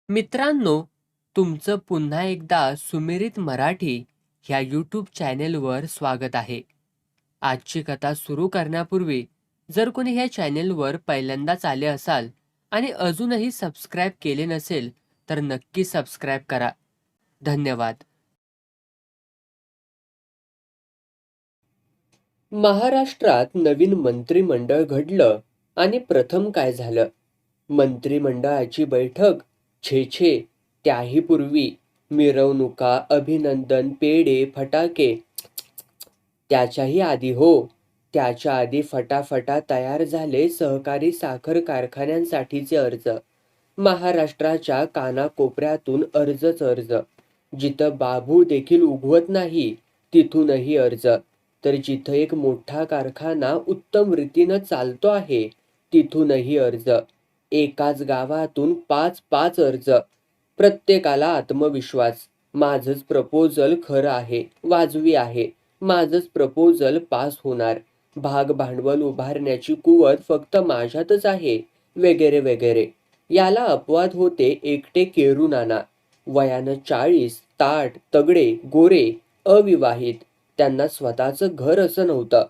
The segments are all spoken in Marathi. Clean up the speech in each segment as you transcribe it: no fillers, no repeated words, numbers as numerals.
मित्रांनो, तुमचं पुन्हा एकदा सुमिरित मराठी ह्या यूट्यूब चॅनेलवर स्वागत आहे. आजची कथा सुरू करण्यापूर्वी जर कोणी ह्या चॅनेलवर पहिल्यांदाच आले असाल आणि अजूनही सबस्क्राईब केले नसेल तर नक्की सबस्क्राईब करा. धन्यवाद. महाराष्ट्रात नवीन मंत्रिमंडळ घडलं आणि प्रथम काय झालं? मंत्रिमंडळाची बैठक. छे छे, त्याही पूर्वी मिरवणुका, अभिनंदन, पेढे, फटाके. त्याच्याही आधी त्याच्या आधी फटाफटा तयार झाले सहकारी साखर कारखान्यांसाठीचे अर्ज. महाराष्ट्राच्या कानाकोपऱ्यातून अर्जच अर्ज. जिथं बाबू देखील उगवत नाही तिथूनही अर्ज. तर जिथं एक मोठा कारखाना उत्तम रीतीनं चालतो आहे तिथूनही अर्ज. एकाच गावातून 5-5 अर्ज. प्रत्येकाला आत्मविश्वास, माझंच प्रपोजल खरं आहे, वाजवी आहे, माझंच प्रपोजल पास होणार, भाग भांडवल उभारण्याची कुवत फक्त माझ्यातच आहे, वगैरे वगैरे. याला अपवाद होते एकटे केरू नाना. वयानं 40, ताठ, तगडे, गोरे, अविवाहित. त्यांना स्वतःचं घर असं नव्हतं.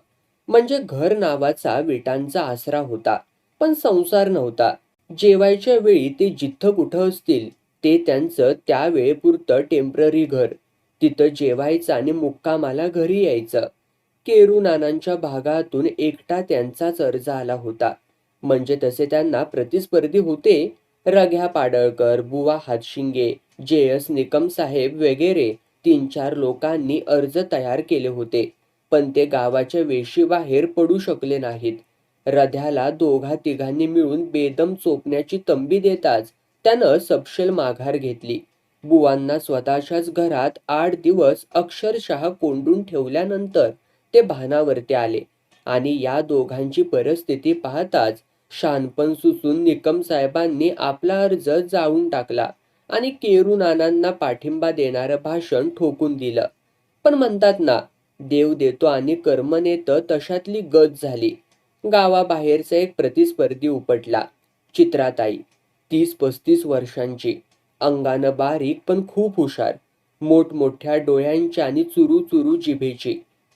म्हणजे घर नावाचा विटांचा आसरा होता, पण संसार नव्हता. जेवायच्या वेळी ते जिथं कुठं असतील ते त्यांचं त्यावेळेपुरतं टेम्पररी घर. तिथं जेवायचं आणि मुक्कामाला घरी यायचं. केरू नानांच्या भागातून एकटा त्यांचाच अर्ज आला होता. म्हणजे तसे त्यांना प्रतिस्पर्धी होते रघ्या पाडळकर, बुवा हातशिंगे, जे.एस. निकम साहेब वगैरे 3-4 लोकांनी अर्ज तयार केले होते. पण ते गावाच्या वेशीबाहेर पडू शकले नाहीत. रध्याला दोघा-तिघांनी मिळून बेदम चोपण्याची तंबी देताच त्यानं सपशेल माघार घेतली. बुवांना स्वतःच्याच घरात 8 दिवस अक्षरशः कोंडून ठेवल्यानंतर ते भानावरती आले आणि या दोघांची परिस्थिती पाहताच शहाणपण सुचून निकम साहेबांनी आपला अर्ज जाळून टाकला आणि केरू नानांना पाठिंबा देणारं भाषण ठोकून दिलं. पण म्हणतात ना, देव देतो आणि कर्म नेतं, तशातली गत झाली. गावाबाहेरचा एक प्रतिस्पर्धी उपटला. चित्राताई, 30-35 वर्षांची, अंगानं बारीक पण खूप हुशार, मोठमोठ्या डोळ्यांच्या आणि चुरू चुरू जिभेची.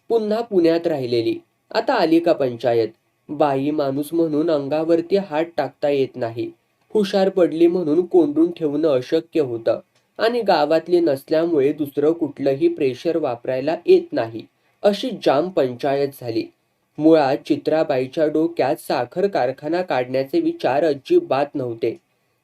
पुन्हा पुण्यात राहिलेली. आता आली का पंचायत. बाई माणूस म्हणून अंगावरती हात टाकता येत नाही. हुशार पडली म्हणून कोंडून ठेवणं अशक्य होतं आणि गावातली नसल्यामुळे दुसरं कुठलंही प्रेशर वापरायला येत नाही. अशी जाम पंचायत झाली. मुळात चित्राबाईच्या डोक्यात साखर कारखाना काढण्याचे विचार अजिबात नव्हते.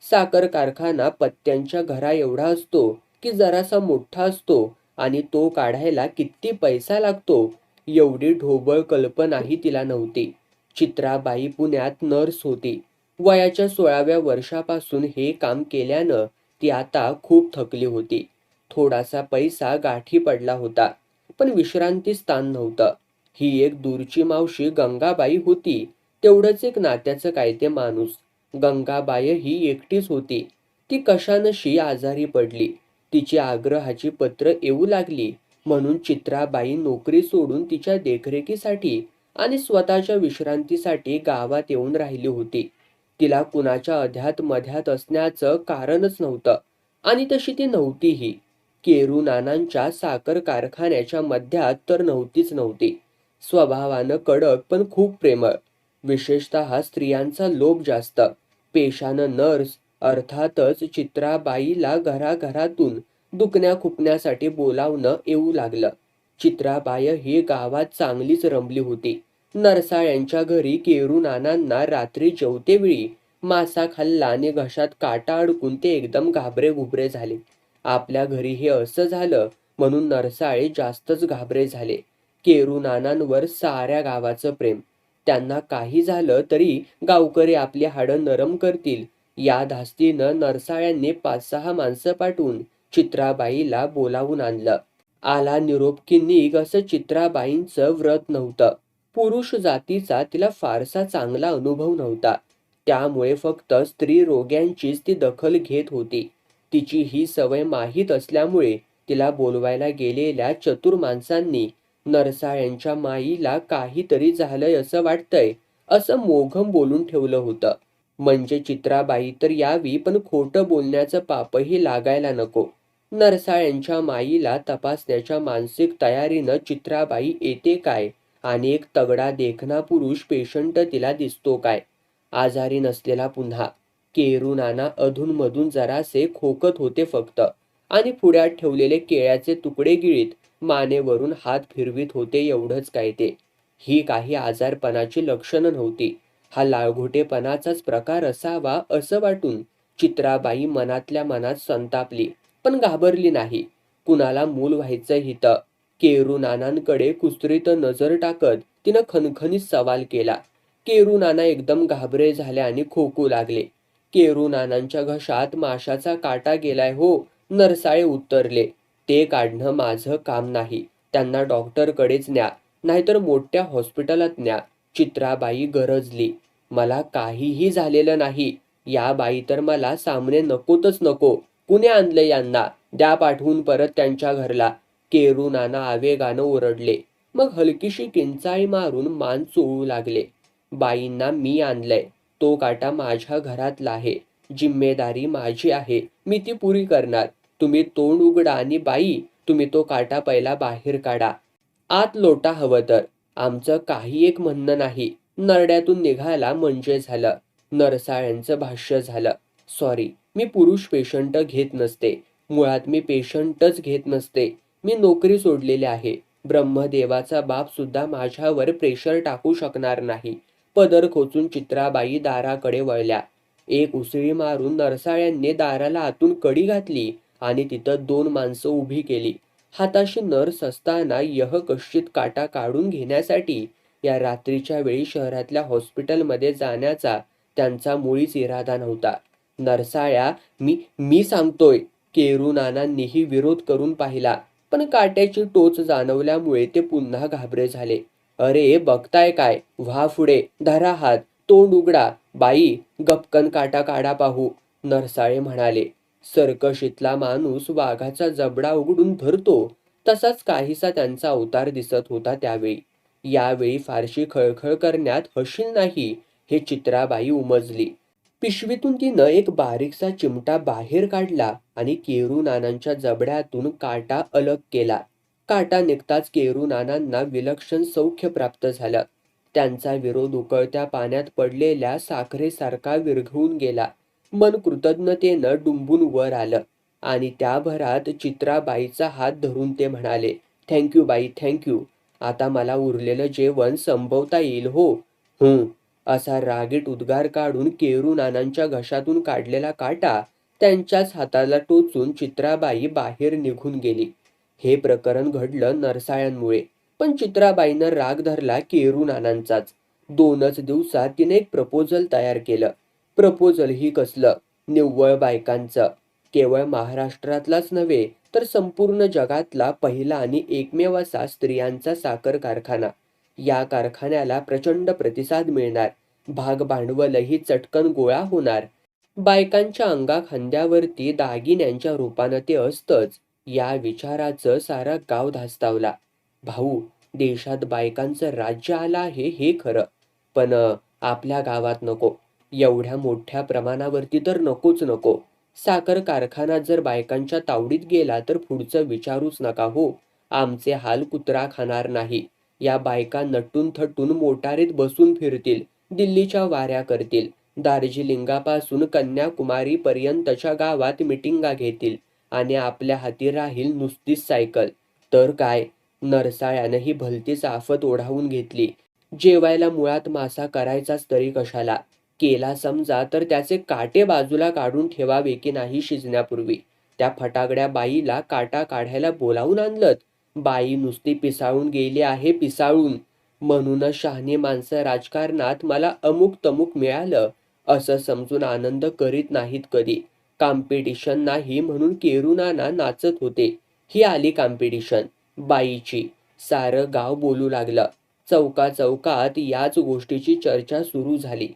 साखर कारखाना पत्त्यांच्या घरा एवढा असतो की जरासा मोठा असतो आणि तो काढायला किती पैसा लागतो एवढी ढोबळ कल्पनाही तिला नव्हती. चित्राबाई पुण्यात नर्स होती. वयाच्या 16व्या वर्षापासून हे काम केल्यानं ती आता खूप थकली होती. थोडासा पैसा गाठी पडला होता, पण विश्रांती स्थान नव्हतं. ही एक दूरची मावशी गंगाबाई होती. तेवढंच एक नात्याचं काय ते माणूस. गंगाबाई ही एकटीच होती. ती कशानशी आजारी पडली. तिची आग्रहाची पत्र येऊ लागली म्हणून चित्राबाई नोकरी सोडून तिच्या देखरेखीसाठी आणि स्वतःच्या विश्रांतीसाठी गावात येऊन राहिली होती. तिला कुणाच्या अध्यात मध्यात असण्याचं कारणच नव्हतं आणि तशी ती नव्हतीही. केरू नानांच्या साखर कारखान्याच्या मध्यात तर नव्हती. स्वभावानं कडक पण खूप प्रेमळ. विशेषतः स्त्रियांचा लोभ जास्त. पेशानं नर्स. अर्थातच चित्राबाईला घराघरातून दुखण्या खुपण्यासाठी बोलावणं येऊ लागलं. चित्राबाई ही गावात चांगलीच रमली होती. नरसाळ्यांच्या घरी केरू नानांना रात्री जेवतेवेळी मासा खाल्ला आणि घशात काटा अडकून ते एकदम घाबरे घुबरे झाले. आपल्या घरी हे असं झालं म्हणून नरसाळे जास्तच घाबरे झाले. केरू नानांवर साऱ्या गावाचं प्रेम. त्यांना काही झालं तरी गावकरी आपली हाडं नरम करतील या धास्तीनं नरसाळ्यांनी 5-6 माणसं पाठवून चित्राबाईला बोलावून आणलं. आला निरोप की निघ असं चित्राबाईंचं व्रत नव्हतं. पुरुष जातीचा तिला फारसा चांगला अनुभव नव्हता. त्यामुळे फक्त स्त्री रोग्यांचीच ती दखल घेत होती. तिची ही सवय माहीत असल्यामुळे तिला बोलवायला गेलेल्या चतुर माणसांनी नरसाळ्यांच्या माईला काहीतरी झालंय असं वाटतंय असं मोघम बोलून ठेवलं होतं. म्हणजे चित्राबाई तर यावी, पण खोटं बोलण्याचं पापही लागायला नको. नरसाळ्यांच्या माईला तपासण्याच्या मानसिक तयारीनं चित्राबाई येते काय आणि एक तगडा देखणा पुरुष पेशंट तिला दिसतो काय. आजारी नसलेला पुन्हा. केरू नाना अधूनमधून जरासे खोकत होते फक्त आणि पुढ्यात ठेवलेले केळ्याचे तुकडे गिळीत मानेवरून हात फिरवीत होते, एवढंच काय ते. ही काही आजारपणाची लक्षणं नव्हती. हा लाळघोटेपणाचाच प्रकार असावा असं वाटून चित्राबाई मनातल्या मनात संतापली, पण घाबरली नाही. कुणाला मूल व्हायचं हितं. केरू नानांकडे कुस्त्रीत नजर टाकत तिनं खणखणीत सवाल केला. केरू नाना एकदम घाबरे झाले आणि खोकू लागले. केरू नानांच्या घशात माशाचा काटा गेलाय हो, नरसाळे उत्तरले. ते काढणं माझं काम नाही. त्यांना डॉक्टरकडेच न्या, नाहीतर मोठ्या हॉस्पिटलात न्या. चित्राबाई गरजली. मला काहीही झालेलं नाही. या बाई तर मला सामने नकोतच नको. कुणी आणलं यांना? द्या पाठवून परत त्यांच्या घरला. केरू नाना आवेगानं ओरडले. मग हलकीशी किंचाळी मारून मान चोळू लागले. बाईंना मी आणलंय. तो काटा माझ्या घरातला आहे. जिम्मेदारी माझी आहे. मी ती पुरी करणार. तुम्ही तोंड उघडा आणि बाई, तुम्ही तो काटा पहिला बाहेर काढा. आत लोटा हवं तर. आमचं काही एक म्हणणं नाही. नरड्यातून निघाला म्हणजे झालं. नरसाळ्यांचं भाष्य झालं. सॉरी, मी पुरुष पेशंट घेत नसते. मुळात मी पेशंटच घेत नसते. मी नोकरी सोडलेली आहे. ब्रह्मदेवाचा बाप सुद्धा माझ्यावर प्रेशर टाकू शकणार नाही. पदर खोचून चित्राबाई दाराकडे वळल्या. एक उसळी मारून नरसाळ्यांनी दाराला आतून कडी घातली आणि तिथं 2 माणसं उभी केली. हाताशी नर्स असताना यहकश्चित काटा काढून घेण्यासाठी या रात्रीच्या वेळी शहरातल्या हॉस्पिटलमध्ये जाण्याचा त्यांचा मुळीच इरादा नव्हता. नरसाळ्या, मी सांगतोय. केरू नानांनीही विरोध करून पाहिला, पण काट्याची टोच जाणवल्यामुळे ते पुन्हा घाबरे झाले. अरे बघताय काय? व्हा पुढे, धरा हात, तोंड उघडा. बाई, गपकन काटा काढा पाहू. नरसाळे म्हणाले. सर्कशीतला माणूस वाघाचा जबडा उघडून धरतो तसाच काहीसा त्यांचा अवतार दिसत होता त्यावेळी. यावेळी फारशी खळखळ करण्यात हशील नाही हे चित्राबाई उमजली. पिशवीतून तिनं एक बारीकसा चिमटा बाहेर काढला आणि केरू नानांच्या जबड्यातून काटा अलग केला. काटा निघताच केरू नानांना विलक्षण सौख्य प्राप्त झालं. त्यांचा विरोध उकळत्या पाण्यात पडलेल्या साखरेसारखा विरघळून गेला. मन कृतज्ञतेनं डुंबून वर आलं आणि त्या भरात चित्राबाईचा हात धरून ते म्हणाले, थँक्यू बाई, थँक्यू. आता मला उरलेलं जेवण संपवता येईल हो. असा रागीट उद्गार काढून केरू नानांच्या घशातून काढलेला काटा त्यांच्याच हाताला टोचून चित्राबाई बाहेर निघून गेली. हे प्रकरण घडलं नरसाळ्यांमुळे, पण चित्राबाईनं राग धरला केरू नानांचाच. 2च दिवसात तिने एक प्रपोजल तयार केलं. प्रपोजल ही कसलं? निव्वळ बायकांचं. केवळ महाराष्ट्रातलाच नव्हे तर संपूर्ण जगातला पहिला आणि एकमेव असा स्त्रियांचा साखर कारखाना. या कारखान्याला प्रचंड प्रतिसाद मिळणार. भाग भांडवलही चटकन गोळा होणार. बायकांच्या अंगाखांद्यावरती दागिन्यांच्या रूपानं ते असतंच. या विचाराचं सारा गाव धास्तावला. भाऊ, देशात बायकांचं राज्य आलं आहे हे खरं, पण आपल्या गावात नको. एवढ्या मोठ्या प्रमाणावरती तर नकोच नको. साखर कारखाना जर बायकांच्या तावडीत गेला तर पुढचं विचारूच नका हो. आमचे हाल कुत्रा खाणार नाही. या बायका नटून थटून मोटारीत बसून फिरतील, दिल्लीच्या वाऱ्या करतील, दार्जिलिंगापासून कन्याकुमारी पर्यंतच्या गावात मिटिंगा घेतील आणि आपल्या हाती राहील नुसतीच सायकल. तर काय, नरसाळ्यानं ही भलतीच आफत ओढावून घेतली. जेवायला मुळात मासा करायचाच तरी कशाला? केला समजा तर त्याचे काटे बाजूला काढून ठेवावे की नाही शिजण्यापूर्वी. त्या फटाकड्या बाईला काटा काढायला बोलावून आणलं. बाई नुसती पिसाळून गेली आहे, पिसाळून. म्हणूनच शहाणी माणसं राजकारणात मला अमुक तमुक मिळालं असं समजून आनंद करीत नाहीत कधी. कॉम्पिटिशन नाही म्हणून केरू नाना नाचत होते. ही आली कॉम्पिटिशन बाईची. सारं गाव बोलू लागलं. चौकात याच गोष्टीची चर्चा सुरू झाली.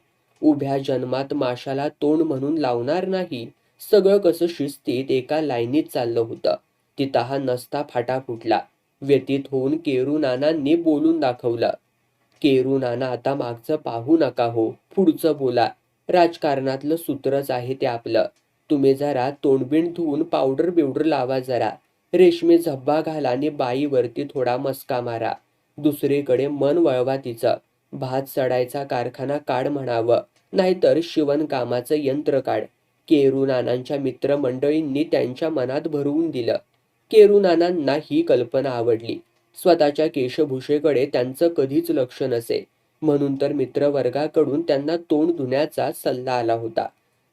उभ्या जन्मात माशाला तोंड म्हणून लावणार नाही. सगळं कसं शिस्तीत एका लाईनीत चाललं होतं. तिथं हा नसता फाटा फुटला. व्यतीत होऊन केरू नानांनी बोलून दाखवलं. केरू नाना, आता मागचं पाहू नका हो, पुढचं बोला. राजकारणातलं सूत्रच आहे ते आपलं. तुम्ही जरा तोंडबिंड धुवून पावडर बिवडर लावा जरा. रेशमी झब्बा घाला आणि बाईवरती थोडा मस्का मारा. दुसरीकडे मन वळवा तिचं. भात सडायचा कारखाना काढ म्हणावं, नाहीतर शिवणकामाचं यंत्र काढ. केरूनानांच्या मित्रमंडळींनी त्यांच्या मनात भरवून दिलं. केरूनानांना ही कल्पना आवडली. स्वतःच्या केशभूषेकडे त्यांचं कधीच लक्ष नसे, म्हणून तर मित्रवर्गाकडून त्यांना तोंड धुण्याचा सल्ला आला होता.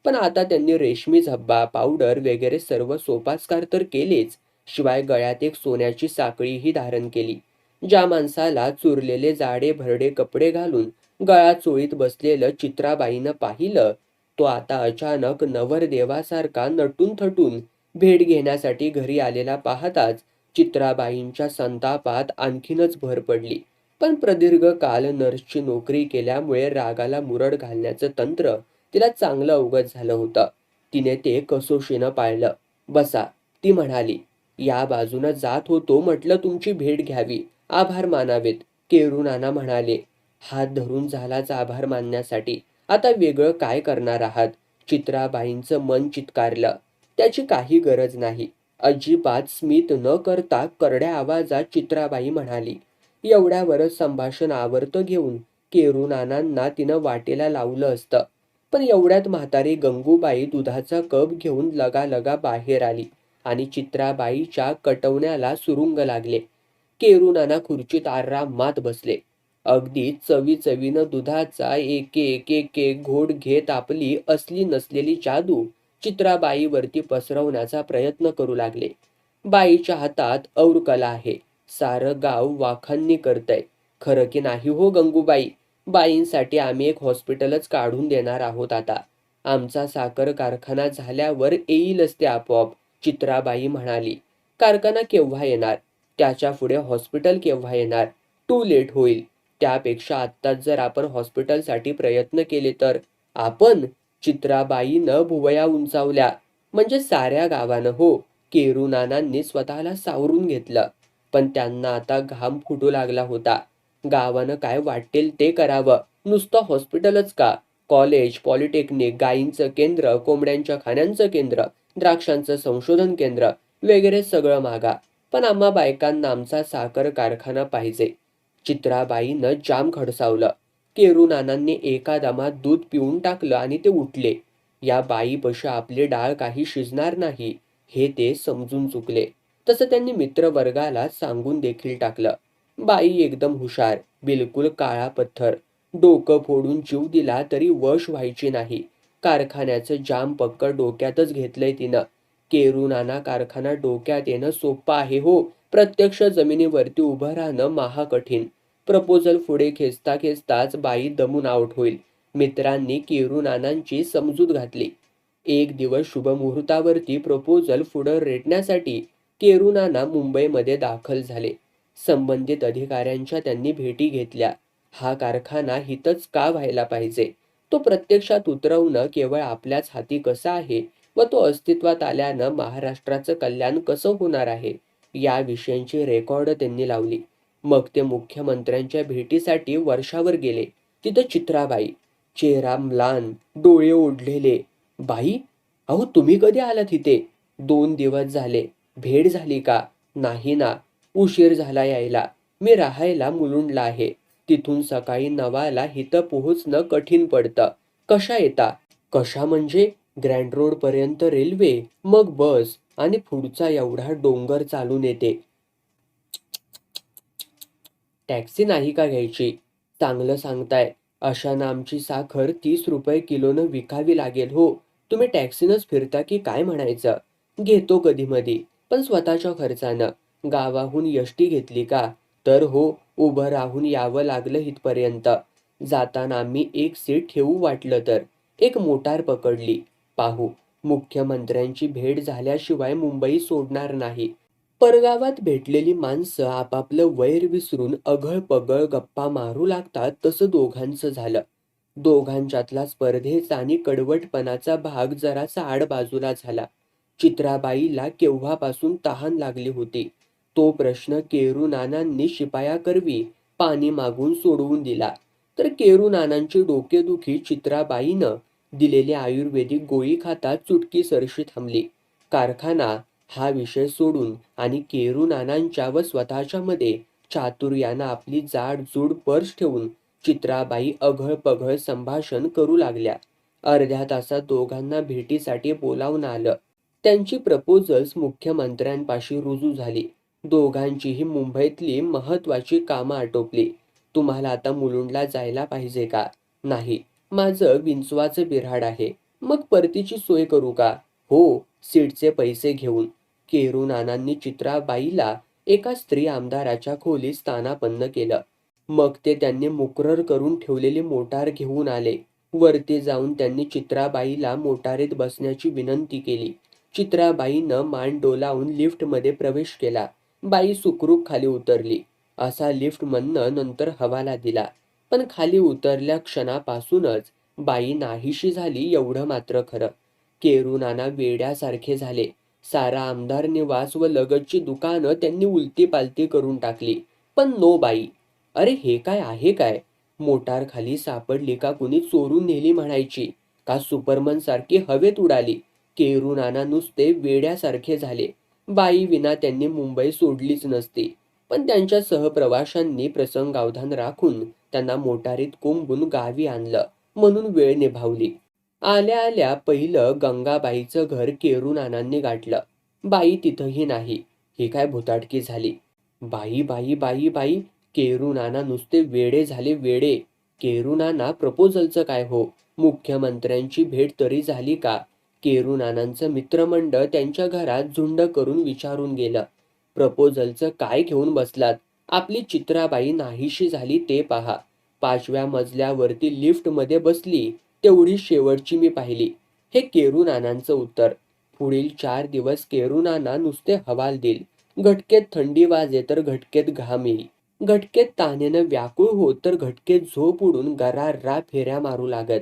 पण आता त्यांनी रेशमी झब्बा, पावडर वगैरे सर्व सोपास्कार तर केलेच, शिवाय गळ्यात एक सोन्याची साखळीही धारण केली. ज्या माणसाला चुरलेले जाडे भरडे कपडे घालून गळा चोळीत बसलेलं चित्राबाईनं पाहिलं, तो आता अचानक नवरदेवासारखा नटून थटून भेट घेण्यासाठी घरी आलेला पाहताच चित्राबाईंच्या संतापात आणखीनच भर पडली. पण प्रदीर्घ काल नर्सची नोकरी केल्यामुळे रागाला मुरड घालण्याचं तंत्र तिला चांगलं अवगत झालं होतं. तिने ते कसोशीनं पाळलं. बसा, ती म्हणाली. या बाजूनं जात होतो म्हटलं तुमची भेट घ्यावी, आभार मानावेत, केरूनाना म्हणाले. हात धरून झालाच आभार मानण्यासाठी, आता वेगळं काय करणार आहात? चित्राबाईंचं मन चित्कारलं. त्याची काही गरज नाही. अजिबात स्मित न करता करड्या आवाजात चित्राबाई म्हणाली. एवढ्यावरच संभाषण आवर्त घेऊन केरूनानांना तिनं वाटेला लावलं असतं. पण एवढ्यात म्हातारी गंगूबाई दुधाचा कप घेऊन लगालगा बाहेर आली आणि चित्राबाईच्या कटवण्याला सुरुंग लागले. केरूनाना खुर्चीत आरामात बसले. अगदी चवीचवीनं दुधाचा एक एक एक एक घोट घेत आपली असली नसलेली जादू चित्राबाईवरती पसरवण्याचा प्रयत्न करू लागले. बाईच्या हातात और कला आहे. सारं गाव वाखाणणी करतंय. खरं की नाही हो गंगूबाई? बाईंसाठी आम्ही एक हॉस्पिटलच काढून देणार आहोत आता. आमचा साखर कारखाना झाल्यावर येईलच ते आपोआप, चित्राबाई म्हणाली. कारखाना केव्हा येणार? त्याच्या पुढे हॉस्पिटल केव्हा येणार? टू लेट होईल. त्यापेक्षा आत्ताच जर आपण हॉस्पिटलसाठी प्रयत्न केले तर. आपण? चित्राबाईनं भुवया उंचावल्या. म्हणजे साऱ्या गावानं हो. केरूनानांनी स्वतःला सावरून घेतलं. पण त्यांना आता घाम फुटू लागला होता. गावानं काय वाटेल ते करावं. नुसतं हॉस्पिटलच का? कॉलेज, पॉलिटेक्निक, गायींचं केंद्र, कोंबड्यांच्या खाण्यांचं केंद्र, द्राक्षांचं संशोधन केंद्र वगैरे सगळं मागा. पण आम्हा बायकांना आमचा साखर कारखाना पाहिजे. चित्राबाईनं जाम खडसावलं. केरूनानांनी एका दमात दूध पिऊन टाकलं आणि ते उठले. या बाईपाशी आपली डाळ काही शिजणार नाही हे ते समजून चुकले. तसं त्यांनी मित्रवर्गाला सांगून देखील टाकलं. बाई एकदम हुशार, बिलकुल काळा पत्थर. डोकं फोडून जीव दिला तरी वश व्हायची नाही. कारखान्याचं जाम पक्क डोक्यातच घेतलंय तिनं. केरूनाना कारखाना डोक्यात येणं सोपं आहे हो. प्रत्यक्ष जमिनीवरती उभं राहणं महाकठीण. प्रपोजल पुढे खेचता खेचताच बाई दमून आउट होईल. मित्रांनी केरूनानांची समजूत घातली. एक दिवस शुभमुहूर्तावरती प्रपोजल पुढं रेटण्यासाठी केरूनाना मुंबईमध्ये दाखल झाले. संबंधित अधिकाऱ्यांच्या त्यांनी भेटी घेतल्या. हा कारखाना हितच का व्हायला पाहिजे, तो प्रत्यक्षात उतरवणं केवळ आपल्याच हाती कसं आहे व तो अस्तित्वात आल्यानं महाराष्ट्राचं कल्याण कसं होणार आहे, या विषयांची रेकॉर्ड त्यांनी लावली. मग ते मुख्यमंत्र्यांच्या भेटीसाठी वर्षावर गेले. तिथं चित्राबाई, चेहरा म्लान, डोळे ओढलेले. बाई, अहो तुम्ही कधी आलात इथे? 2 दिवस झाले. भेट झाली का? नाही ना, उशीर झाला यायला. मी राहायला मुलुंडला आहे. तिथून सकाळी 9ला इथं पोहोचणं कठीण पडतं. कशा येता? कशा म्हणजे? ग्रँड रोड पर्यंत रेल्वे, मग बस आणि पुढचा एवढा डोंगर चालून येते. टॅक्सी नाही का घ्यायची? चांगलं सांगताय. अशानं आमची साखर 30 रुपये किलोनं विकावी लागेल हो. तुम्ही टॅक्सीनंच फिरता की काय म्हणायचं? घेतो कधीमधी, पण स्वतःच्या खर्चानं. गावाहून एसटी घेतली का? तर हो, उभं राहून यावं लागलं इथपर्यंत. जाताना आम्ही एक सीट ठेवू वाटलं तर. एक मोटार पकडली. पाहू, मुख्यमंत्र्यांची भेट झाल्याशिवाय मुंबई सोडणार नाही. परगावात भेटलेली माणसं आपापलं वैर विसरून अघळ-पगळ गप्पा मारू लागतात तसं दोघांचं झालं. दोघांच्यातला स्पर्धेचा आणि कडवटपणाचा भाग जरासा आडबाजूला झाला. चित्राबाईला केव्हापासून तहान लागली होती. तो प्रश्न केरूनानांनी शिपायाकरवी पाणी मागून सोडवून दिला. तर केरूनानांची डोकेदुखी चित्राबाईनं दिलेली आयुर्वेदिक गोळी खाता चुटकी सरशी थांबली. कारखाना हा विषय सोडून आणि केरू नानांच्या व स्वतःच्या मध्ये चातुर्यानं आपली जाडजूड पर्स ठेवून चित्राबाई अघळ-पघळ संभाषण करू लागल्या. अर्ध्या तासात दोघांना भेटीसाठी बोलावून आलं. त्यांची प्रपोजल्स मुख्यमंत्र्यांपाशी रुजू झाली. दोघांचीही मुंबईतली महत्वाची कामं आटोपली. तुम्हाला आता मुलुंडला जायला पाहिजे का? नाही. माझं विंचवाचं बिऱ्हाड आहे. मग परतीची सोय करू का? हो, सीटचे पैसे घेऊन. केरू नानांनी चित्राबाईला एका स्त्री आमदाराच्या खोलीत स्थानापन्न केलं. मग ते त्यांनी मुकर्रर करून ठेवलेली मोटार घेऊन आले. वरती जाऊन त्यांनी चित्राबाईला मोटारीत बसण्याची विनंती केली. चित्राबाईनं मान डोलावून लिफ्टमध्ये प्रवेश केला. बाई सुखरूप खाली उतरली. असा लिफ्टमधनं नंतर हवाला दिला. पण खाली उतरल्या क्षणापासूनच बाई नाहीशी झाली एवढं मात्र खरं. केरू नाना वेड्यासारखे झाले. सारा आमदार निवास व लगतची दुकानं त्यांनी उलती पालती करून टाकली. पण नो बाई. अरे हे काय आहे काय? मोटार खाली सापडली का कुणी चोरून नेली म्हणायची का सुपरमन सारखी हवेत उडाली? केरू नाना नुसते वेड्यासारखे झाले. बाई विना त्यांनी मुंबई सोडलीच नसती. पण त्यांच्या सहप्रवाशांनी प्रसंगावधान राखून त्यांना मोटारीत कोंबून गावी आणलं म्हणून वेळ निभावली. आल्या आल्या पहिलं गंगाबाईचं घर केरू नानांनी गाठलं. बाई तिथंही नाही. ही काय भुताटकी झाली? बाई बाई बाई बाई. केरू नाना नुसते वेडे झाले वेडे. केरू नाना प्रपोजलचं काय हो? मुख्यमंत्र्यांची भेट तरी झाली का? केरू नानांचं मित्रमंडळ त्यांच्या घरात झुंड करून विचारून गेलं. प्रपोजलचं काय घेऊन बसलात? आपली चित्राबाई नाहीशी झाली ते पहा. 5व्या मजल्यावरती लिफ्टमध्ये बसली तेवढी शेवटची मी पाहिली. हे केरू नानांचं उत्तर. पुढील 4 दिवस केरू नाना नुसते हवालदिल. घटकेत थंडी वाजे तर घटकेत घाम येई. घटकेत तानेनं व्याकुळ होत तर घटकेत झोप उडून गरार्रा फेऱ्या मारू लागत.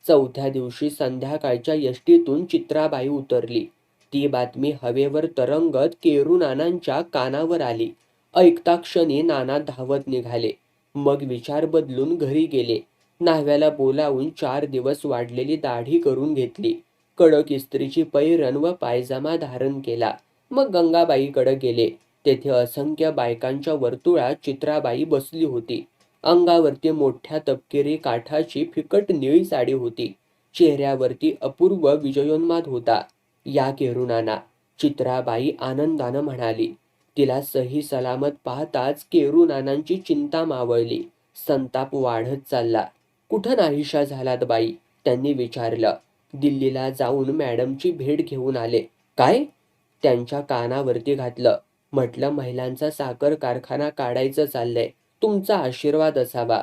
4थ्या दिवशी संध्याकाळच्या यष्टीतून चित्राबाई उतरली. ती बातमी हवेवर तरंगत केरू नानांच्या कानावर आली. ऐकता क्षणी नाना धावत निघाले. मग विचार बदलून घरी गेले. न्हाव्याला बोलावून 4 दिवस वाढलेली दाढी करून घेतली. कडक इस्त्रीची पैरण व पायजामा धारण केला. मग गंगाबाईकडे गेले. तेथे असंख्य बायकांच्या वर्तुळात चित्राबाई बसली होती. अंगावरती मोठ्या तपकिरी काठाची फिकट निळी साडी होती. चेहऱ्यावरती अपूर्व विजयोन्माद होता. या केरू नाना. चित्राबाई आनंदानं म्हणाली. तिला सही सलामत पाहताच केरू नानांची चिंता मावळली. संताप वाढत चालला. कुठं नाहीशा झालात बाई? त्यांनी विचारलं. दिल्लीला जाऊन मॅडमची भेट घेऊन आले. काय? त्यांच्या कानावरती घातलं. म्हटलं महिलांचा साखर कारखाना काढायचं चाललंय. तुमचा आशीर्वाद असावा.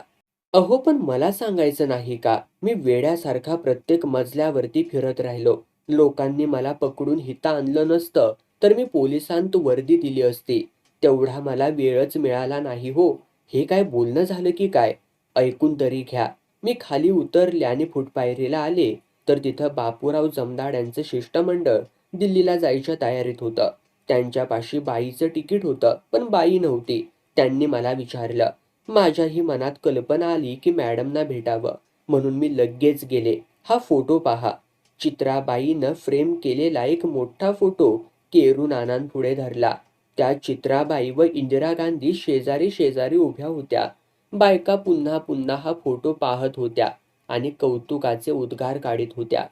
अहो पण मला सांगायचं नाही का? मी वेड्यासारखा प्रत्येक मजल्यावरती फिरत राहिलो. लोकांनी मला पकडून हिता आणलं नसतं तर मी पोलिसांत वर्दी दिली असती. तेवढा मला वेळच मिळाला नाही हो. हे काय बोलणं झालं की काय? ऐकून तरी घ्या. मी खाली उतरले आणि फुटपायरीला आले तर तिथं बापूराव जमदाड्यांचं शिष्टमंडळ दिल्लीला जायच्या तयारीत होतं. त्यांच्यापाशी बाईचं तिकीट होतं पण बाई नव्हती. त्यांनी मला विचारलं. माझ्याही मनात कल्पना आली की मॅडमना भेटावं म्हणून मी लगेच गेले. हा फोटो पहा. चित्राबाईनं फ्रेम केलेला एक मोठा फोटो केरू नानांपुढे धरला. त्या चित्राबाई व इंदिरा गांधी शेजारी शेजारी उभ्या होत्या. बायका पुन्हा पुन्हा हा फोटो पाहत होत्या आणि कौतुकाचे उद्गार काढीत होत्या.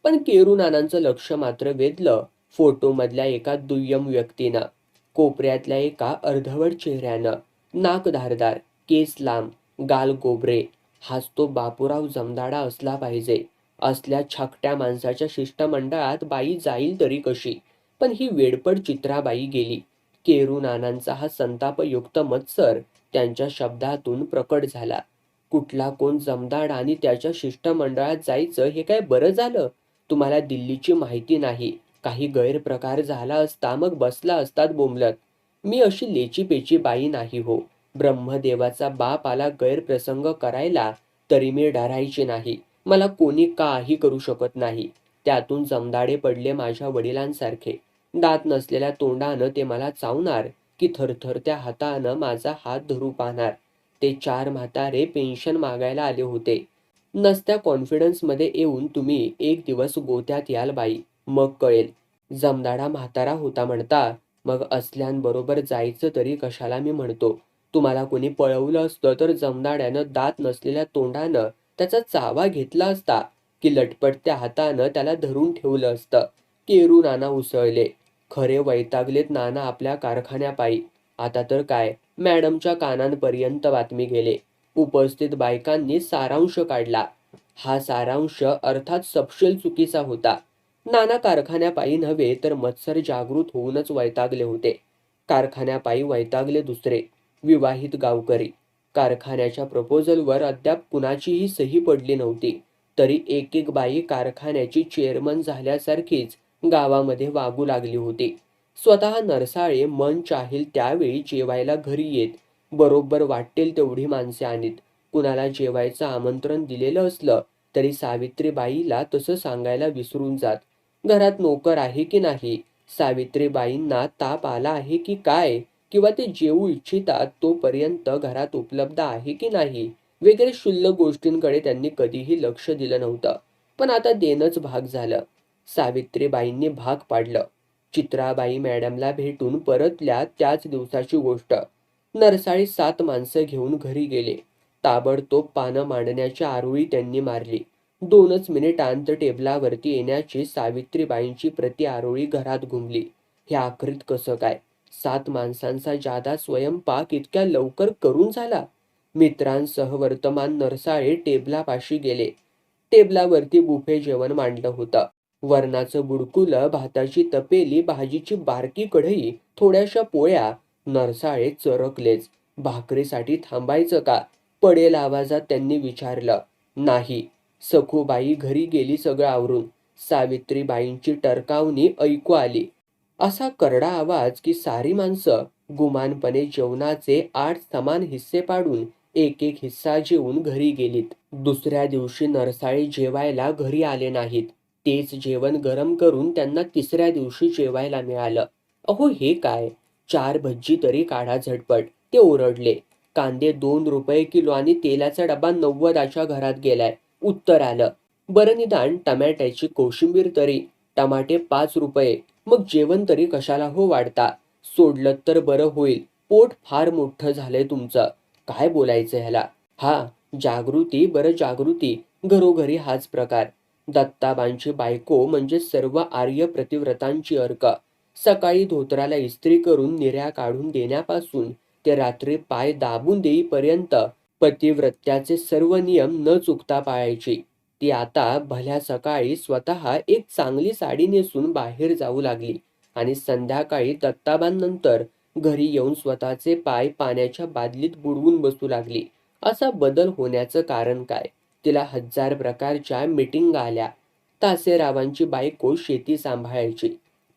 पण केरू नानांचं लक्ष मात्र वेधलं फोटोमधल्या एका दुय्यम व्यक्तीनं. कोपऱ्यातल्या एका अर्धवट चेहऱ्यानं. नाक धारदार, केस लांब, गाल गोबरे. हाच तो बापूराव जमदाडा असला पाहिजे. असल्या छाकट्या माणसाच्या शिष्टमंडळात बाई जाईल तरी कशी? पण ही वेडपड चित्राबाई गेली. केरू नानांचा हा संतापयुक्त मत्सर त्यांच्या शब्दातून प्रकट झाला. कुठला कोण जमदाड आणि त्याच्या शिष्टमंडळात जायचं हे काय बरं झालं? तुम्हाला दिल्लीची माहिती नाही. काही गैरप्रकार झाला असता मग बसला असतात बोंबलत. मी अशी लेचीपेची बाई नाही हो. ब्रह्मदेवाचा बाप आला गैरप्रसंग करायला तरी मी डरायची नाही. मला कोणी काही करू शकत नाही. त्यातून जमदाडे पडले माझ्या वडिलांसारखे. दात नसलेल्या तोंडानं ते मला चावणार की थरथरत्या हातानं माझा हात धरू पाहणार. ते 4 म्हातारे पेन्शन मागायला आले होते. नसत्या कॉन्फिडन्समध्ये येऊन तुम्ही एक दिवस गोत्यात याल बाई, मग कळेल. जमदाडा म्हातारा होता म्हणता, मग असल्यांबरोबर जायचं तरी कशाला मी म्हणतो. तुम्हाला कोणी पळवलं असतं तर जमदाड्यानं दात नसलेल्या तोंडानं त्याचा चावा घेतला असता, की लटपटत्या हातानं त्याला धरून ठेवलं असतं. केरू नाना उसळले. खरे वैतागलेत नाना आपल्या कारखान्यापायी. आता तर काय, मॅडमच्या कानांपर्यंत बातमी गेले. उपस्थित बायकांनी सारांश काढला. हा सारांश अर्थात सपशेल चुकीचा होता. नाना कारखान्यापायी नव्हे तर मत्सर जागृत होऊनच वैतागले होते. कारखान्यापायी वैतागले दुसरे, विवाहित गावकरी. कारखान्याच्या प्रपोजलवर अद्याप कुणाचीही सही पडली नव्हती, तरी एक एक बाई कारखान्याची चेअरमन झाल्यासारखीच गावामध्ये वागू लागली होती. स्वतः नरसाळे मन चाहेल त्यावेळी जेवायला घरी येत. बरोबर वाटेल तेवढी माणसे आणीत. कुणाला जेवायचं आमंत्रण दिलेलं असलं तरी सावित्रीबाईला तसं सांगायला विसरून जात. घरात नोकर आहे की नाही, सावित्रीबाईंना ताप आला आहे की काय, किंवा ते जेवू इच्छितात तोपर्यंत घरात उपलब्ध आहे की नाही वगैरे क्षुल्लक गोष्टींकडे त्यांनी कधीही लक्ष दिलं नव्हतं. पण आता देणंच भाग झालं. सावित्रीबाईंनी भाग पाडलं. चित्राबाई मॅडमला भेटून परतल्या त्याच दिवसाची गोष्ट. नरसाळी 7 माणसं घेऊन घरी गेले. ताबडतोब पानं मांडण्याची आरोळी त्यांनी मारली. 2च मिनिटांत टेबलावरती येण्याची सावित्रीबाईंची प्रति आरोळी घरात घुमली. हे आखरीत कसं काय? 7 माणसांचा जादा स्वयंपाक इतक्या लवकर करून झाला? मित्रांसह वर्तमान नरसाळे टेबलापाशी गेले. टेबलावरती बुफे जेवण मांडलं होतं. वरणाचं बुडकुलं, भाताची तपेली, भाजीची बारकी कढई, थोड्याशा पोळ्या. नरसाळे चरकलेच. भाकरीसाठी थांबायचं का? पडेल आवाजात त्यांनी विचारलं. नाही. सखूबाई घरी गेली सगळं आवरून. सावित्रीबाईंची टरकावणी ऐकू आली. असा करडा आवाज की सारी माणसं गुमानपणे जेवणाचे 8 समान हिस्से पाडून एक एक हिस्सा जेवून घरी गेलीत. दुसऱ्या दिवशी नरसाळे जेवायला घरी आले नाहीत. तेच जेवण गरम करून त्यांना तिसऱ्या दिवशी जेवायला मिळालं. अहो हे काय? 4 भज्जी तरी काढा झटपट, ते ओरडले. कांदे 2 रुपये किलो आणि तेलाचा डबा 90च्या घरात गेलाय. उत्तर आलं. बरं निदान टमाट्याची कोशिंबीर तरी. टमाटे 5 रुपये. मग जेवण तरी कशाला हो वाढता? सोडलं तर बरं होईल. पोट फार मोठं झालंय तुमचं. काय बोलायचं ह्याला? हा, जागृती, बरं जागृती. घरोघरी हाच प्रकार. दत्ताबांची बायको म्हणजे सर्व आर्य प्रतिव्रतांची अर्क. सकाळी धोतराला इस्त्री करून निर्या काढून देण्यापासून ते रात्री पाय दाबून देईपर्यंत पतिव्रत्याचे सर्व नियम न चुकता पाळायची. ती आता भल्या सकाळी स्वतः एक चांगली साडी नेसून बाहेर जाऊ लागली आणि संध्याकाळी दत्ताबांनंतर घरी येऊन स्वतःचे पाय पाण्याच्या बादलीत बुडवून बसू लागली. असा बदल होण्याचं कारण काय? तिला 1000 प्रकारच्या मीटिंगा आल्या. तासेरावांची बायको शेती सांभाळायची.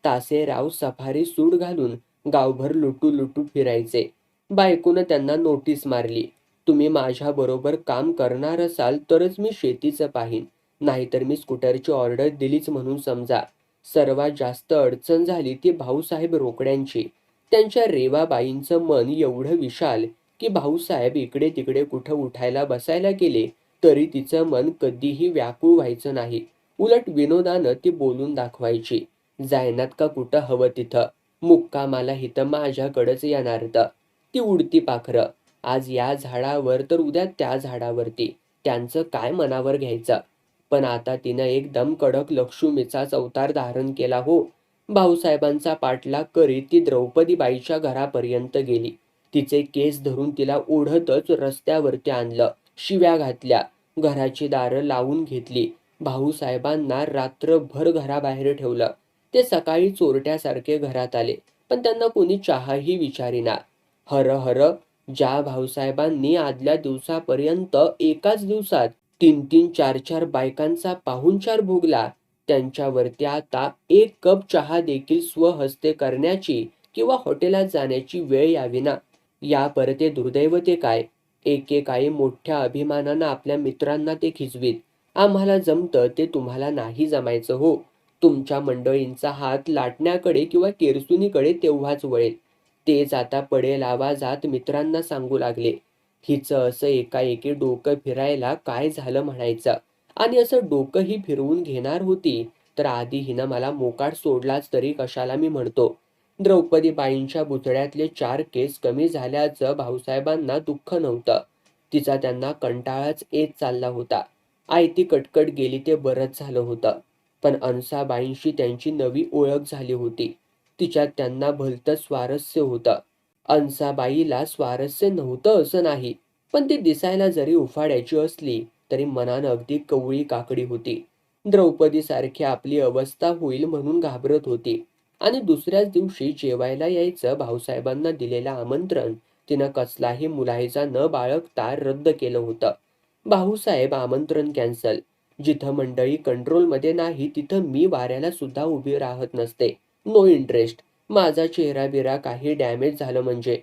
तासेराव सफारी सूट घालून गावभर लुटू लुटू फिरायचे. बायकोनं त्यांना नोटीस मारली. तुम्ही माझ्याबरोबर काम करणार असाल तरच मी शेतीचं पाहीन, नाहीतर मी स्कूटरची ऑर्डर दिलीच म्हणून समजा. सर्वात जास्त अडचण झाली ती भाऊसाहेब रोकड्यांची. त्यांच्या रेवाबाईंचं मन एवढं विशाल की भाऊसाहेब इकडे तिकडे कुठं उठायला बसायला गेले तरी तिचं मन कधीही व्याकुळ व्हायचं नाही. उलट विनोदानं ती बोलून दाखवायची. जायनात का कुठं हवं तिथं, मुक्कामाला हिथं माझ्याकडंच येणारत. ती उडती पाखरं, आज या झाडावर तर उद्या त्या झाडावरती. त्यांचं काय मनावर घ्यायचं? पण आता तिनं एकदम कडक लक्ष्मीचाच अवतार धारण केला हो. भाऊसाहेबांचा पाठलाग करीत ती द्रौपदीबाईच्या घरापर्यंत गेली. तिचे केस धरून तिला ओढतच रस्त्यावरती आणलं. शिव्या घातल्या. घराची दारं लावून घेतली. भाऊसाहेबांना रात्रभर घराबाहेर ठेवलं. ते सकाळी चोरट्यासारखे घरात आले, पण त्यांना कोणी चहाही विचारिना. हर हर, ज्या भाऊसाहेबांनी आदल्या दिवसापर्यंत एकाच दिवसात 3-3, 4-4 बायकांचा पाहुणचार भोगला, त्यांच्यावरती आता 1 कप चहा देखील स्वहस्ते करण्याची किंवा हॉटेलात जाण्याची वेळ यावी ना. या परते दुर्दैव ते काय. एकेकाळी मोठ्या अभिमानानं आपल्या मित्रांना ते खिजवीत. आम्हाला जमतं ते तुम्हाला नाही जमायचं हो. तुमच्या मंडळींचा हात लाटण्याकडे किंवा केरसुनीकडे तेव्हाच वळेल. तेच आता पडेल आवाजात मित्रांना सांगू लागले. हिचं असं एकाएकी डोकं फिरायला काय झालं म्हणायचं. आणि असं डोकंही फिरवून घेणार होती तर आधी हिनं मला मोकाट सोडलाच तरी कशाला मी म्हणतो. द्रौपदीबाईंच्या बुचड्यातले 4 केस कमी झाल्याचं भाऊसाहेबांना दुःख नव्हतं. तिचा त्यांना कंटाळाच येत चालला होता. आयती कटकट गेली ते बरंच झालं होतं. पण अंसाबाईंशी त्यांची नवी ओळख झाली होती. तिच्यात त्यांना भलतंच स्वारस्य होतं. अंसाबाईला स्वारस्य नव्हतं असं नाही, पण ती दिसायला जरी उफाड्याची असली तरी मनानं अगदी कवळी काकडी होती. द्रौपदीसारखी आपली अवस्था होईल म्हणून घाबरत होती. आणि दुसऱ्याच दिवशी जेवायला यायचं भाऊसाहेबांना दिलेलं आमंत्रण तिनं कसलाही मुलाहिजा न बाळगता रद्द केलं होतं. भाऊसाहेब आमंत्रण कॅन्सल. जिथं मंडळी कंट्रोलमध्ये नाही तिथं मी वाऱ्याला सुद्धा उभी राहत नसते. No interest. माझा चेहरा बिरा काही डॅमेज झालं म्हणजे.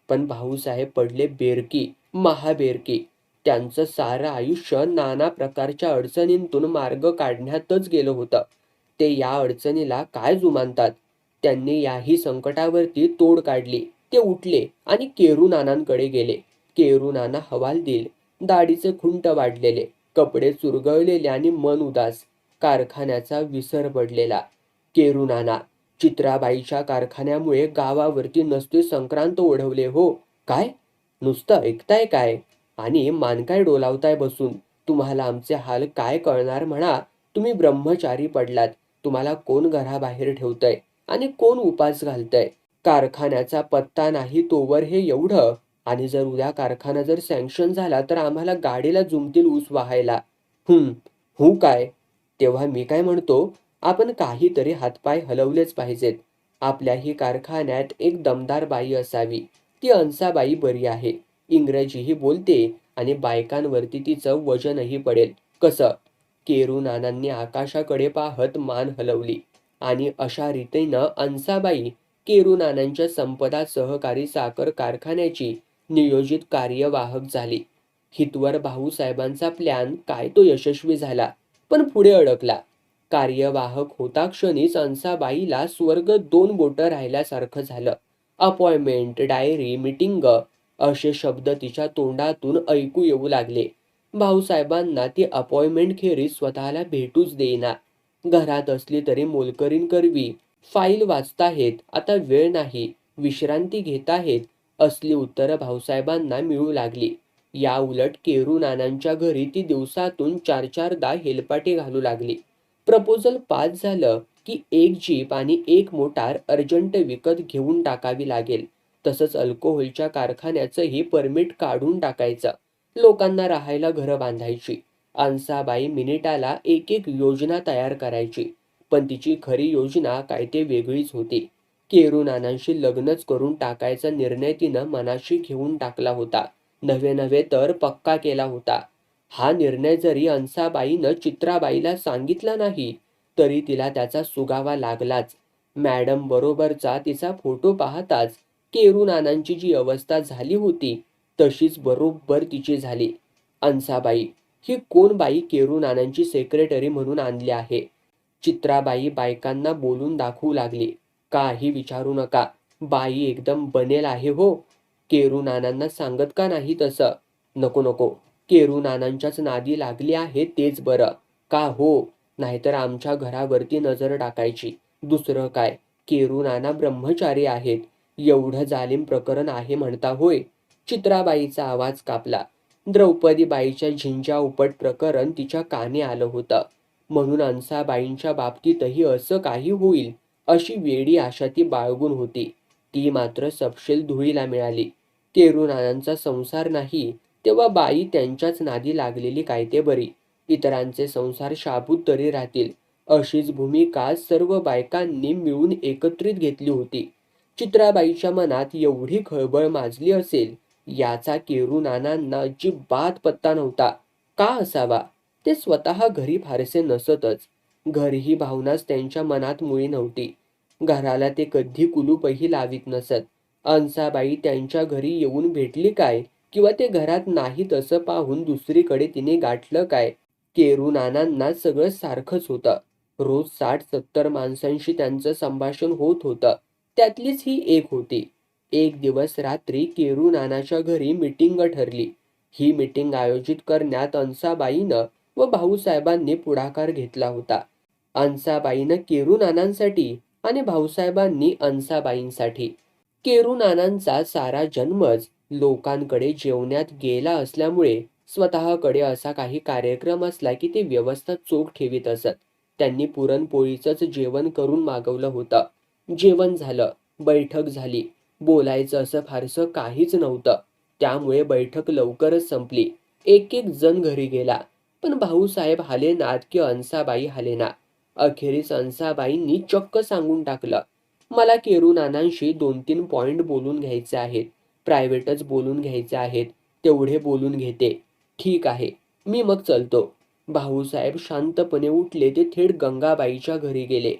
पण भाऊसाहेब पडले बेरकी, महाबेरकी. त्यांचं सारं आयुष्य नाना प्रकारच्या अडचणींतून मार्ग काढण्यातच गेलं होतं. ते या अडचणीला काय जुमानतात. त्यांनी याही संकटावरती तोड काढली. ते उठले आणि केरू नानांकडे गेले. केरू नाना हवालदिल, दाढीचे खुंट वाढलेले, कपडे चुरगळलेले आणि मन उदास. कारखान्याचा विसर पडलेला. केरू नाना, चित्राबाईच्या कारखान्यामुळे गावावरती नसते संक्रांत ओढवले हो. काय? नुसतं ऐकताय काय? आणि मान काय डोलावताय बसून? तुम्हाला आमचे हाल काय कळणार म्हणा. तुम्ही ब्रह्मचारी पडलात. तुम्हाला कोण घराबाहेर ठेवतंय आणि कोण उपास घालतंय? कारखान्याचा पत्ता नाही तोवर हे एवढं. आणि जर उद्या कारखाना जर सँक्शन झाला तर आम्हाला गाडीला जुमतील ऊस वाहायला. हू काय? तेव्हा मी काय म्हणतो, आपण काहीतरी हातपाय हलवलेच पाहिजेत. आपल्याही कारखान्यात एक दमदार बाई असावी. ती अंसाबाई बरी आहे. इंग्रजीही बोलते आणि बायकांवरती तिचं वजनही पडेल. कसं? केरू नानांनी आकाशाकडे पाहत मान हलवली. आणि अशा रीतीनं अंसाबाई केरू नानांच्या संपदा सहकारी साखर कारखान्याची नियोजित कार्यवाहक झाली. हितवर भाऊसाहेबांचा प्लॅन काय तो यशस्वी झाला, पण पुढे अडकला. कार्यवाहक होता क्षणीच अंसाबाईला स्वर्ग 2 बोटं राहिल्यासारखं झालं. अपॉइंटमेंट, डायरी, मीटिंग असे शब्द तिच्या तोंडातून ऐकू येऊ लागले. भाऊसाहेबांना ती अपॉइंटमेंट खेरीज स्वतःला भेटूच देईना. घरात असली तरी मोलकरीण करवी. फाईल वाचताहेत, आता वेळ नाही, विश्रांती घेताहेत असली उत्तरं भाऊसाहेबांना मिळू लागली. या उलट केरू नानांच्या घरी ती दिवसातून 4-4दा हेलपाटे घालू लागली. प्रपोजल पास झालं की 1 जीप आणि 1 मोटार अर्जंट विकत घेऊन टाकावी लागेल. तसंच अल्कोहोलच्या कारखान्याचंही परमिट काढून टाकायचं. लोकांना राहायला घरं बांधायची. अंसाबाई मिनिटाला एक योजना तयार करायची. पण तिची खरी योजना काय ते वेगळीच होती. केरू नानांशी लग्नच करून टाकायचा निर्णय तिनं मनाशी घेऊन टाकला होता. नव्हे तर पक्का केला होता. हा निर्णय जरी अंसाबाईनं चित्राबाईला सांगितला नाही तरी तिला त्याचा सुगावा लागलाच. मॅडम बरोबरचा तिचा फोटो पाहताच केरू नानांची जी अवस्था झाली होती तशीच बरोबर तिची झाली. अंसाबाई, ही कोण बाई केरू नानांची सेक्रेटरी म्हणून आणली आहे? चित्राबाई बायकांना बोलून दाखवू लागली. काही विचारू नका. बाई एकदम बनेल आहे हो. केरू नानांना सांगत का नाही तसं? नको. केरू नानांच्याच नादी लागली आहे तेच बरं. का हो? नाहीतर आमच्या घरावरती नजर टाकायची. दुसरं काय? केरू नाना ब्रह्मचारी आहेत. एवढं जालीम प्रकरण आहे म्हणता होय? चित्राबाईचा आवाज कापला. द्रौपदीबाईच्या झिंजा उपट प्रकरण तिच्या कानी आलं होतं. म्हणून अंसाबाईंच्या बाबतीतही असं काही होईल अशी वेडी आशा ती बाळगून होती. ती मात्र सपशेल धुळीला मिळाली. केरू नानांचा संसार नाही तेव्हा बाई त्यांच्याच नादी लागलेली काय ते बरी. इतरांचे संसार शाबूत तरी राहतील अशीच भूमिका सर्व बायकांनी मिळून एकत्रित घेतली होती. चित्राबाईच्या मनात एवढी खळबळ माजली असेल याचा केरू नानांना अजिबात पत्ता नव्हता. का असावा? ते स्वतः घरी फारसे नसतच. घर ही भावनाच त्यांच्या मनात मुळी नव्हती. घराला ते कधी कुलूपही लावीत नसत. अंसाबाई त्यांच्या घरी येऊन भेटली काय किंवा ते घरात नाहीत असं पाहून दुसरीकडे तिने गाठलं काय? केरू नानांना सगळं सारखंच होतं. रोज 60-70 माणसांशी त्यांचं संभाषण होत होतं. त्यातलीच ही एक होती. एक दिवस रात्री केरू नानाच्या घरी मीटिंग ठरली. ही मीटिंग आयोजित करण्यात अंसाबाईनं व भाऊसाहेबांनी पुढाकार घेतला होता. अंसाबाईनं केरू नानांसाठी आणि भाऊसाहेबांनी अंसाबाईंसाठी. केरू नानांचा सारा जन्मच लोकांकडे जेवण्यात गेला असल्यामुळे स्वतःकडे असा काही कार्यक्रम असला की ते व्यवस्था चोख ठेवीत असत. त्यांनी पुरणपोळीचंच जेवण करून मागवलं होतं. जेवण झालं, बैठक झाली. बोलायचं असं फारसं काहीच नव्हतं. त्यामुळे बैठक लवकरच संपली. एक एक जण घरी गेला. पण भाऊसाहेब हालेनात की अंसाबाई हालेना. अखेरीस अंसाबाईंनी चक्क सांगून टाकलं, मला केरू नानांशी 2-3 पॉइंट बोलून घ्यायचे आहेत. प्रायव्हेटच बोलून घ्यायचे आहेत. तेवढे बोलून घेते. ठीक आहे, मी मग चलतो. भाऊसाहेब शांतपणे उठले ते थेट गंगाबाईच्या घरी गेले.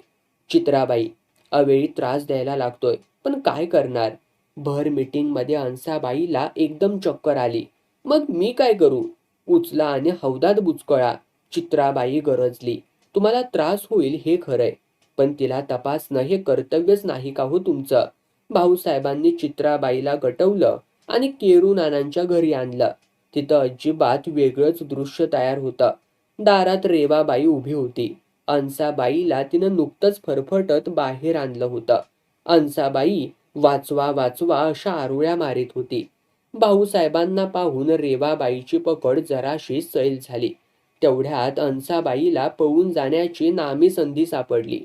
चित्राबाई, अवेळी त्रास द्यायला लागतोय, पण काय करणार? भर मीटिंगमध्ये अंसाबाईला एकदम चक्कर आली. मग मी काय करू? उचला आणि हौदात बुचकळा. चित्राबाई गरजली. तुम्हाला त्रास होईल हे खरंय, पण तिला तपासणं हे कर्तव्यच नाही का हो तुमचं? भाऊसाहेबांनी चित्राबाईला गटवलं आणि केरू नानांच्या घरी आणलं. तिथं अजिबात वेगळंच दृश्य तयार होतं. दारात रेवाबाई उभी होती. अंसाबाईला तिनं नुकतंच फरफटत बाहेर आणलं होतं. अंसाबाई वाचवा वाचवा अशा आरोळ्या मारीत होती. भाऊसाहेबांना पाहून रेवाबाईची पकड जराशी सैल झाली. तेवढ्यात अंसाबाईला पळून जाण्याची नामी संधी सापडली.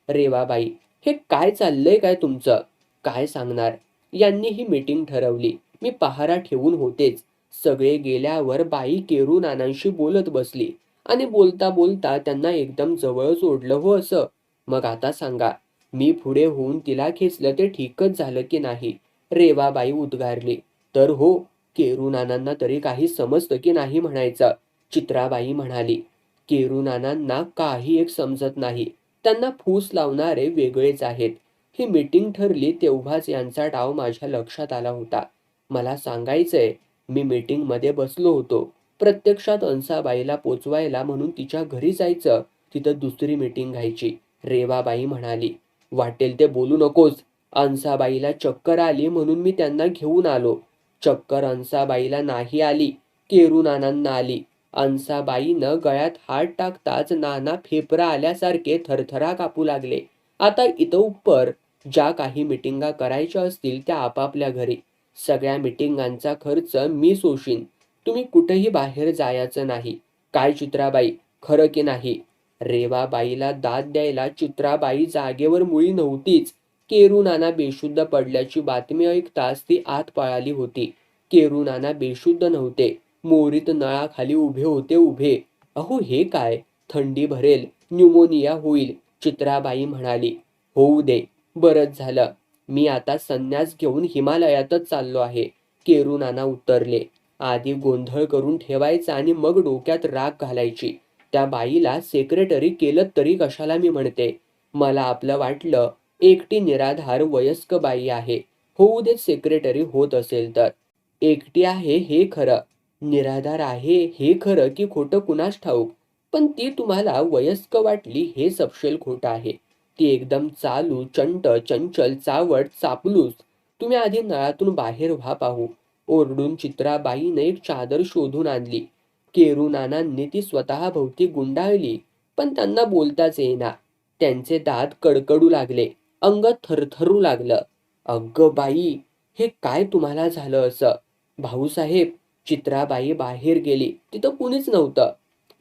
रेवाबाई, हे काय चाललंय काय तुमचं? काय सांगणार? यांनी ही मीटिंग ठरवली. मी पहारा ठेवून होतेच. सगळे गेल्यावर बाई केरू नानांशी बोलत बसली आणि बोलता बोलता त्यांना एकदम जवळच ओढलं हो असं. मग आता सांगा, मी पुढे होऊन तिला खेचलं ते ठीकच झालं की नाही? रेवाबाई उद्गारली. तर हो, केरू नानांना तरी काही समजतं की नाही म्हणायचं? चित्राबाई म्हणाली. केरू नानांना काही एक समजत नाही. त्यांना फूस लावणारे वेगळेच आहेत. ही मीटिंग ठरली तेव्हाच यांचा डाव माझ्या लक्षात आला होता. मला सांगायचंय, मी मीटिंगमध्ये बसलो होतो. प्रत्यक्षात अंसाबाईला पोचवायला म्हणून तिच्या घरी जायचं, तिथं दुसरी मीटिंग घ्यायची. रेवाबाई म्हणाली. वाटेल ते बोलू नकोस. अंसाबाईला चक्कर आली म्हणून मी त्यांना घेऊन आलो. चक्कर अंसाबाईला नाही आली, केरू नानांना आली. अंसाबाईनं गळ्यात हात टाकताच नाना फेफरा आल्यासारखे थरथरा कापू लागले. आता इथं उपर ज्या काही मिटिंगा करायच्या असतील त्या आपापल्या घरी. सगळ्या मिटिंगांचा खर्च मी सोशीन. तुम्ही कुठेही बाहेर जायचं नाही. काय चित्राबाई, खरं की नाही? रेवाबाईला दाद द्यायला चित्राबाई जागेवर मुळी नव्हतीच. केरू नाना बेशुद्ध पडल्याची बातमी ऐकताच ती आत पळाली होती. केरू नाना बेशुद्ध नव्हते. मोरीत नळाखाली उभे होते उभे. अहो हे काय? थंडी भरेल, न्यूमोनिया होईल, चित्राबाई म्हणाली. होऊ दे, बरंच झालं. मी आता संन्यास घेऊन हिमालयातच चाललो आहे. केरू नाना उत्तरले. आधी गोंधळ करून ठेवायचा आणि मग डोक्यात राख घालायची. त्या बाईला सेक्रेटरी केलं तरी कशाला मी म्हणते. मला आपलं वाटलं एकटी निराधार वयस्क बाई आहे. होऊ दे सेक्रेटरी होत असेल तर. एकटी आहे हे खरं. निराधार आहे हे खरं की खोटं कुणास ठाऊक. पण ती तुम्हाला वयस्क वाटली हे सपशेल खोटं आहे. ती एकदम चालू, चंट, चंचल, चावट, चापलूस. तुम्ही आधी नळातून बाहेर व्हा पाहू. ओरडून चित्राबाईने एक चादर शोधून आणली. केरू नानांनी ती स्वतः भोवती गुंडाळली, पण त्यांना बोलताच येईना. त्यांचे दात कडकडू लागले. अंग थरथरू लागलं. अगं बाई, हे काय तुम्हाला झालं असं? भाऊसाहेब, चित्राबाई बाहेर गेली. तिथं कुणीच नव्हतं.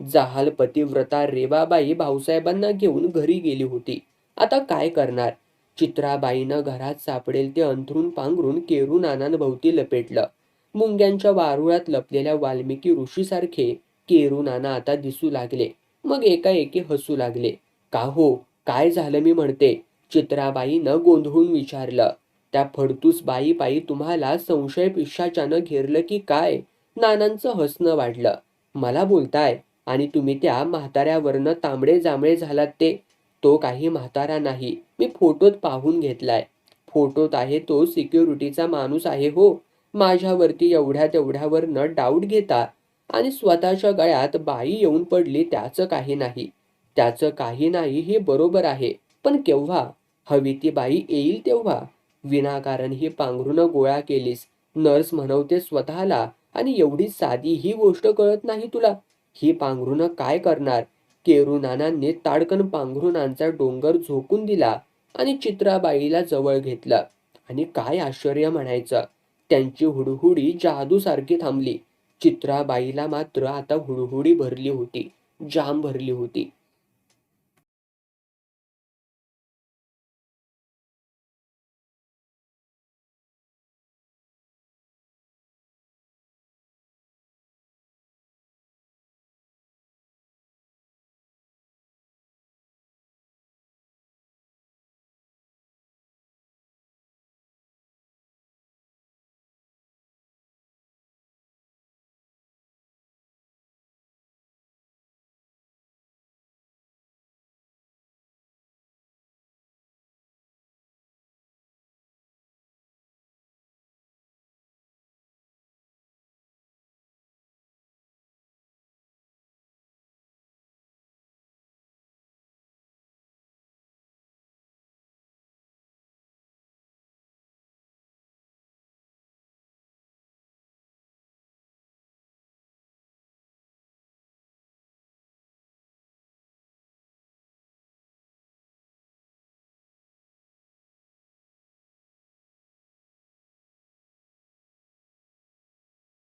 जहाल पतिव्रता रेवाबाई भाऊसाहेबांना घेऊन घरी गेली होती. आता काय करणार? चित्राबाईनं घरात सापडेल ते अंथरून पांघरून केरू नानांभोवती लपेटलं. मुंग्यांच्या वारुळात लपलेल्या वाल्मिकी ऋषीसारखे केरू नाना आता दिसू लागले. मग एकाएकी हसू लागले. का हो, काय झालं मी म्हणते? चित्राबाईनं गोंधळून विचारलं. त्या फडतूस बाईपायी तुम्हाला संशय पिशाचानं घेरलं की काय? नानांचं हसणं वाढलं. मला बोलताय आणि तुम्ही त्या म्हाताऱ्यावरनं तांबडे जांभळे झालात ते? तो काही म्हातारा नाही. मी फोटोत पाहून घेतलाय. फोटोत आहे तो सिक्युरिटीचा माणूस आहे हो. माझ्यावरती एवढ्या तेवढ्यावरनं डाऊट घेता आणि स्वतःच्या गळ्यात बाई येऊन पडली त्याचं काही नाही. त्याचं काही नाही हे बरोबर आहे. पण केव्हा? हवी ती बाई येईल तेव्हा. विनाकारण ही पांघरुणं गोळा केलीस. नर्स म्हणवते स्वतःला आणि एवढी साधी ही गोष्ट कळत नाही तुला. ही पांघरुणं काय करणार? केरूनानांनी ताडकन पांघरुणांचा डोंगर झोकून दिला आणि चित्राबाईला जवळ घेतलं. आणि काय आश्चर्य म्हणायचं, त्यांची हुडहुडी जादूसारखी थांबली. चित्राबाईला मात्र आता हुडहुडी भरली होती, जाम भरली होती.